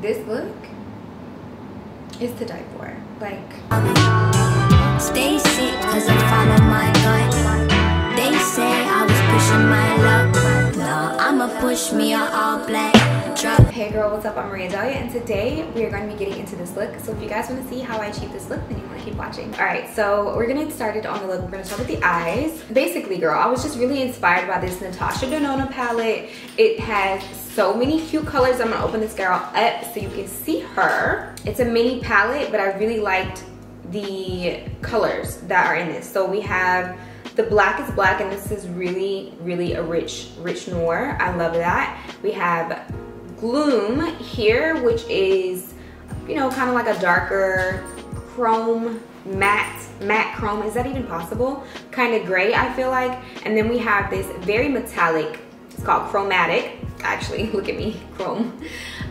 this look is to die for. Like, stay sick cause I follow my gut. They say I was pushing my luck. No, I'ma push me all black. Hey girl, what's up? I'm Maria Dahlia, and today we are going to be getting into this look. So if you guys want to see how I achieve this look, then you want to keep watching. All right, so we're gonna get started on the look. We're gonna start with the eyes. Basically, girl, I was just really inspired by this Natasha Denona palette. It has so many cute colors. I'm gonna open this girl up so you can see her. It's a mini palette, but I really liked the colors that are in this. So we have the black is black, and this is really a rich noir. I love that. We have Gloom here, which is, you know, kind of like a darker chrome, matte chrome. Is that even possible? Kind of gray, I feel like. And then we have this very metallic, it's called Chromatic. Actually, look at me,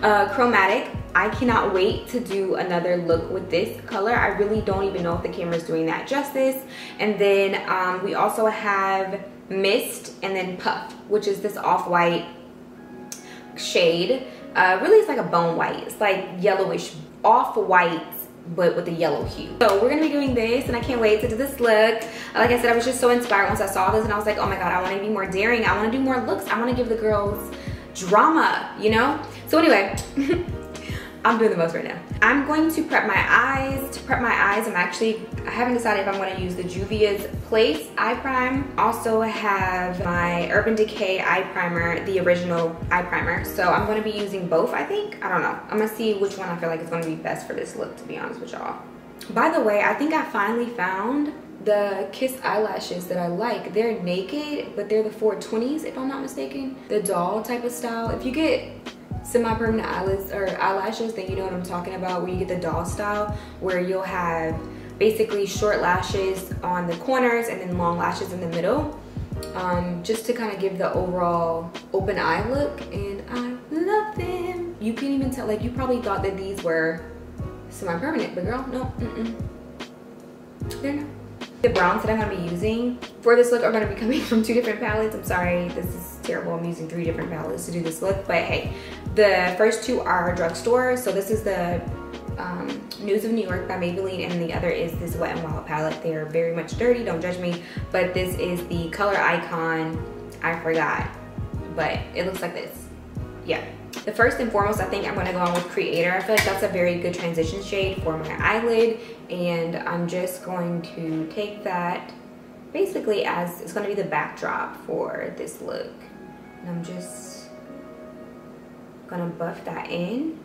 chromatic. I cannot wait to do another look with this color. I really don't even know if the camera is doing that justice. And then we also have Mist and then Puff, which is this off-white shade. Really, it's like a bone white. It's like yellowish off-white, but with a yellow hue. So we're gonna be doing this, and I can't wait to do this look. Like I said, I was just so inspired once I saw this, and I was like, oh my god, I want to be more daring. I want to do more looks. I want to give the girls drama, you know? So anyway, I'm doing the most right now. I'm going to prep my eyes. To prep my eyes, I haven't decided if I'm going to use the Juvia's Place eye prime. Also have my Urban Decay eye primer, the original eye primer. So I'm going to be using both, I think. I don't know. I'm going to see which one I feel like is going to be best for this look, to be honest with y'all. By the way, I think I finally found the Kiss eyelashes that I like. They're naked, but they're the 420s, if I'm not mistaken. The doll type of style. If you get semi-permanent eyelids or eyelashes, then you know what I'm talking about, where you get the doll style, where you'll have basically short lashes on the corners and then long lashes in the middle, just to kind of give the overall open eye look, and I love them. You can't even tell, like, you probably thought that these were semi-permanent, but girl, no, they're not. The browns that I'm going to be using for this look are going to be coming from 2 different palettes. I'm sorry, this is terrible. I'm using 3 different palettes to do this look, but hey, the first 2 are drugstore. So this is the News of New York by Maybelline, and the other is this Wet n Wild palette. They are very much dirty, don't judge me, but this is the color icon. I forgot, but it looks like this. Yeah. The first and foremost, I think I'm going to go on with Creator. I feel like that's a very good transition shade for my eyelid, and I'm just going to take that basically as it's going to be the backdrop for this look. And I'm just going to buff that in.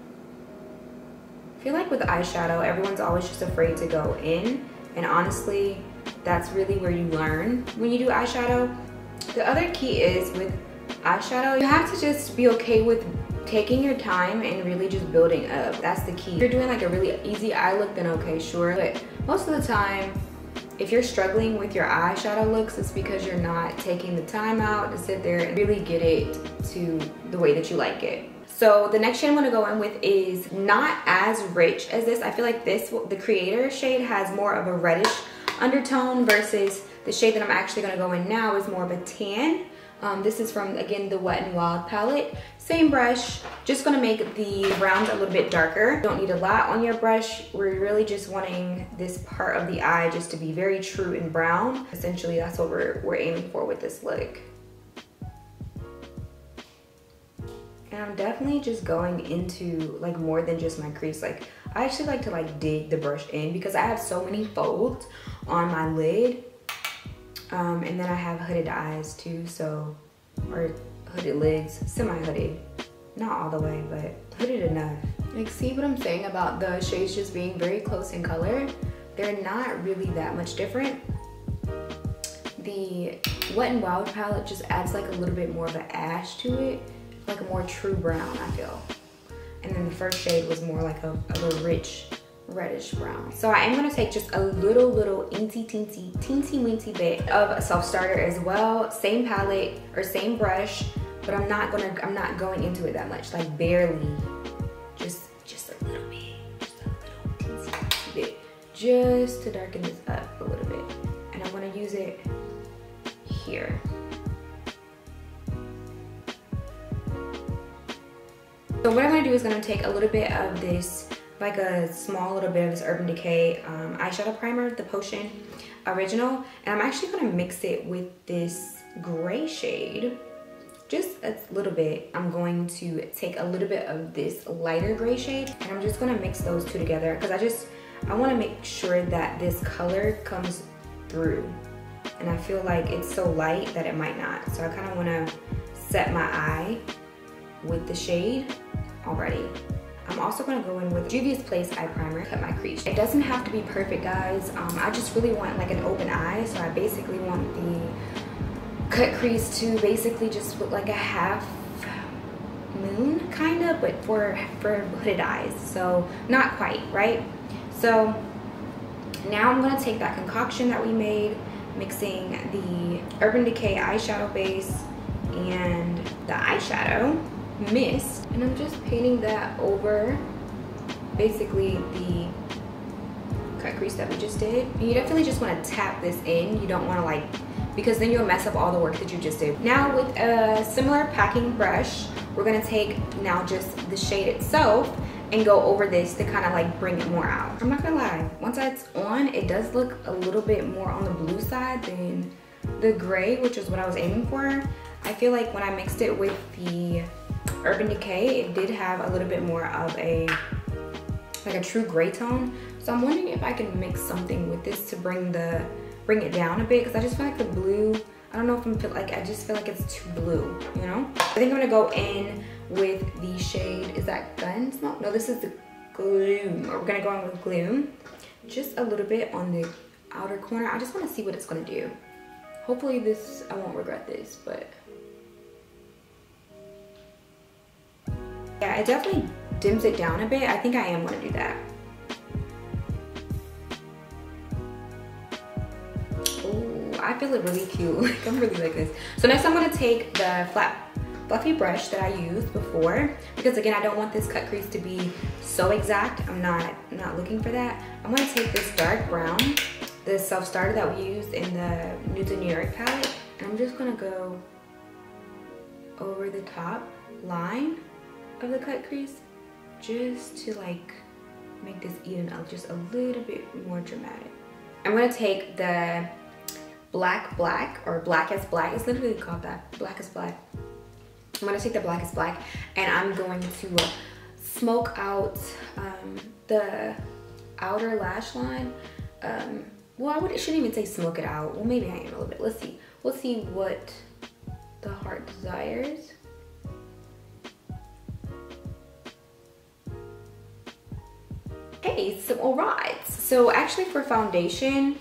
I feel like with eyeshadow, everyone's always just afraid to go in, and honestly, that's really where you learn when you do eyeshadow. The other key is with eyeshadow, you have to just be okay with taking your time and really just building up. That's the key. If you're doing like a really easy eye look, then okay, sure. But most of the time, if you're struggling with your eyeshadow looks, it's because you're not taking the time out to sit there and really get it to the way that you like it. So the next shade I'm gonna go in with is not as rich as this. I feel like this, the Creator shade, has more of a reddish undertone versus the shade that I'm actually gonna go in now is more of a tan. This is from, again, the Wet n Wild palette. Same brush, just gonna make the browns a little bit darker. Don't need a lot on your brush. We're really just wanting this part of the eye just to be very true and brown. Essentially, that's what we're aiming for with this look. And I'm definitely just going into like more than just my crease. Like, I actually like to like dig the brush in because I have so many folds on my lid. And then I have hooded eyes too, so, or hooded lids, semi-hooded, not all the way, but hooded enough. Like, see what I'm saying about the shades just being very close in color? They're not really that much different. The Wet n Wild palette just adds like a little bit more of an ash to it, like a more true brown, I feel. And then the first shade was more like of a rich reddish brown. So I am going to take just a little teensy bit of a self starter as well. Same palette or same brush, but I'm not going into it that much, like barely, just a little bit, just a little teensy bit, just to darken this up a little bit. And I'm going to use it here. So So what I'm gonna do is gonna take a little bit of this, like a small little bit of this Urban Decay eyeshadow primer, the Potion Original, and I'm actually gonna mix it with this gray shade, just a little bit. I'm going to take a little bit of this lighter gray shade, and I'm just gonna mix those two together because I wanna make sure that this color comes through. And I feel like it's so light that it might not. So I kind of want to set my eye with the shade already. I'm also going to go in with Juvia's Place Eye Primer, cut my crease. It doesn't have to be perfect, guys. I just really want like an open eye. So I basically want the cut crease to basically just look like a half moon kind of, but for hooded eyes. So not quite, right? So now I'm going to take that concoction that we made, mixing the Urban Decay eyeshadow base and the eyeshadow mist, and I'm just painting that over basically the cut crease that we just did. And you definitely just want to tap this in. You don't want to like, because then you'll mess up all the work that you just did. Now with a similar packing brush, we're going to take now just the shade itself and go over this to kind of like bring it more out. I'm not gonna lie, once it's on, it does look a little bit more on the blue side than the gray, which is what I was aiming for. I feel like when I mixed it with the Urban Decay, it did have a little bit more of a true gray tone. So I'm wondering if I can mix something with this to bring it down a bit, because I just feel like the blue, I don't know if I just feel like it's too blue, you know? I think I'm gonna go in with the shade, is that Gunsmoke? No, this is the Gloom. We're gonna go in with Gloom. Just a little bit on the outer corner. I just wanna see what it's gonna do. Hopefully this, I won't regret this, but. Yeah, it definitely dims it down a bit. I think I am gonna do that. Oh, I feel it really cute. Like, I'm really like this. So next I'm gonna take the fluffy brush that I used before, because again, I don't want this cut crease to be so exact. I'm not looking for that. I'm gonna take this dark brown, the self-starter that we used in the Nude to New York palette, and I'm just gonna go over the top line of the cut crease, just to like make this even up just a little bit more dramatic. I'm gonna take the Black or Blackest Black, it's literally called that, Blackest Black. I'm gonna take the Blackest Black and I'm going to smoke out the outer lash line. Well, I shouldn't even say smoke it out. Well, maybe I am a little bit. Let's see. We'll see what the heart desires. Okay, so all right. So actually for foundation,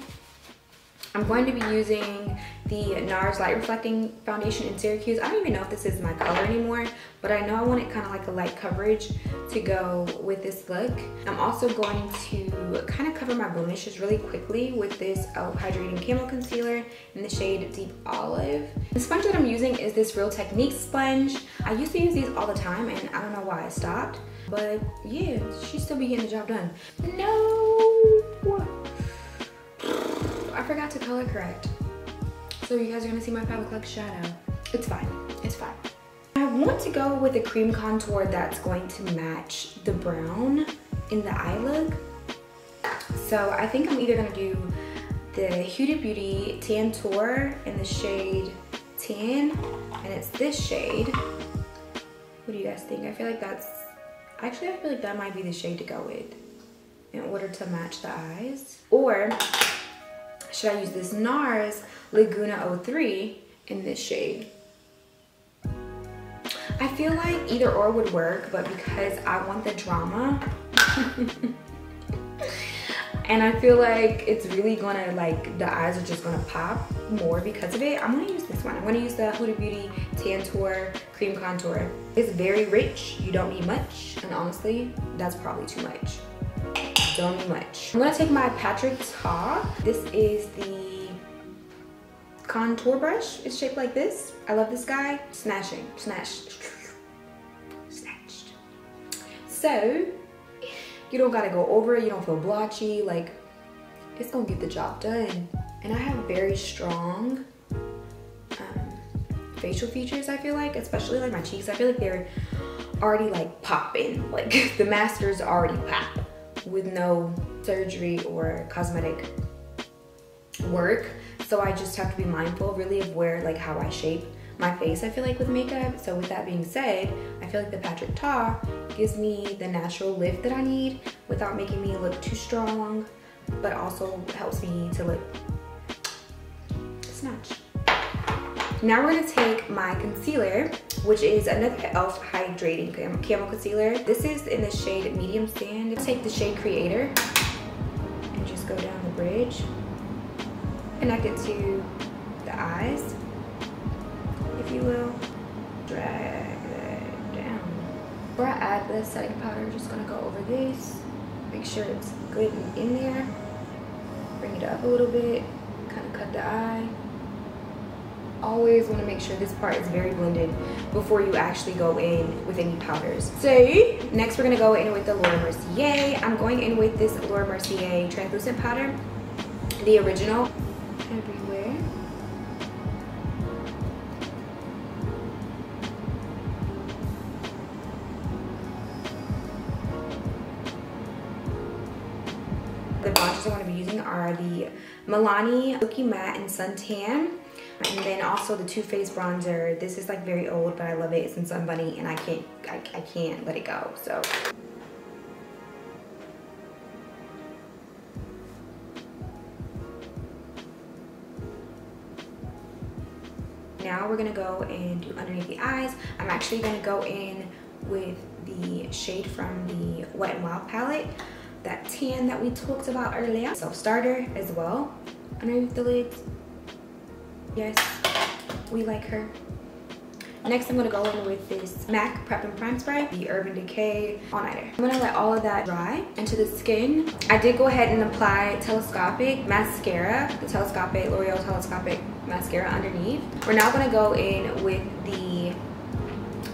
I'm going to be using the NARS Light Reflecting Foundation in Syracuse. I don't even know if this is my color anymore, but I know I want it kind of like a light coverage to go with this look. I'm also going to kind of cover my blemishes really quickly with this Hydrating Camo Concealer in the shade Deep Olive. The sponge that I'm using is this Real Techniques sponge. I used to use these all the time and I don't know why I stopped, but yeah, she still be getting the job done. No! I forgot to color correct. So you guys are gonna see my 5 o'clock shadow. It's fine, it's fine. I want to go with a cream contour that's going to match the brown in the eye look. So I think I'm either gonna do the Huda Beauty Tan Tour in the shade Tan, and it's this shade. What do you guys think? I feel like I feel like that might be the shade to go with in order to match the eyes. Or should I use this NARS Laguna 03 in this shade? I feel like either or would work, but because I want the drama and I feel like it's really gonna, like, the eyes are just gonna pop more because of it, I'm gonna use this one. I'm gonna use the Huda Beauty Tan Tour Cream Contour. It's very rich, you don't need much, and honestly, that's probably too much. Don't need much. I'm gonna take my Patrick Ta. This is the contour brush. It's shaped like this. I love this guy. Snatched. So, you don't gotta go over it. You don't feel blotchy. Like, it's gonna get the job done. And I have very strong facial features, I feel like, especially like my cheeks. I feel like they're already like popping. Like the master's already pop with no surgery or cosmetic work. So I just have to be mindful really of where, like how I shape my face, I feel like, with makeup. So with that being said, I feel like the Patrick Ta gives me the natural lift that I need without making me look too strong, but also helps me to look snatch. Now we're gonna take my concealer, which is another e.l.f. Hydrating Camo Concealer. This is in the shade Medium Sand. Take the shade Creator and just go down the bridge. Connect it to the eyes, if you will. Drag that down. Before I add the setting powder, I'm just gonna go over this. Make sure it's good and in there. Bring it up a little bit, kind of cut the eye. Always want to make sure this part is very blended before you actually go in with any powders. So next we're going to go in with the Laura Mercier. I'm going in with this Laura Mercier translucent powder, the original. Everywhere. The blushes I'm going to be using are the Milani Silky Matte and Suntan. And then also the Too Faced bronzer. This is like very old, but I love it. It's in Sun Bunny, and I can't let it go. So now we're gonna go and do underneath the eyes. I'm actually gonna go in with the shade from the Wet n Wild palette, that tan that we talked about earlier. Self-starter as well underneath the lids. Yes, we like her. Next, I'm gonna go in with this MAC Prep and Prime Spray, the Urban Decay All Nighter. I'm gonna let all of that dry into the skin. I did go ahead and apply telescopic mascara, the L'Oreal Telescopic mascara underneath. We're now gonna go in with the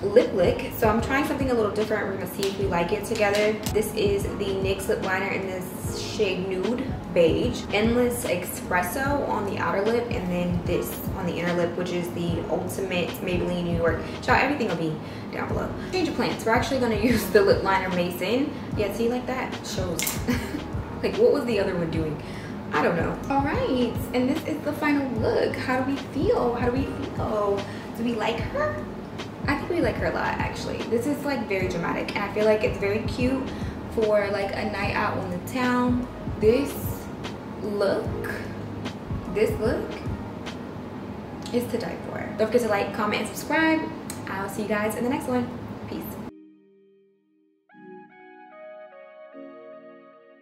lip lick. So I'm trying something a little different. We're gonna see if we like it together. This is the NYX lip liner in this shade Nude Beige. Endless Espresso on the outer lip, and then this on the inner lip, which is the Ultimate Maybelline New York. Child, everything will be down below. Change of plans. We're actually gonna use the lip liner Mason. Yeah, see, like that shows. Like, what was the other one doing? I don't know. All right, and this is the final look. How do we feel? How do we feel? Do we like her? I think we like her a lot, actually. This is like very dramatic, and I feel like it's very cute for like a night out on the town. This look is to die for. Don't forget to like, comment, and subscribe. I'll see you guys in the next one.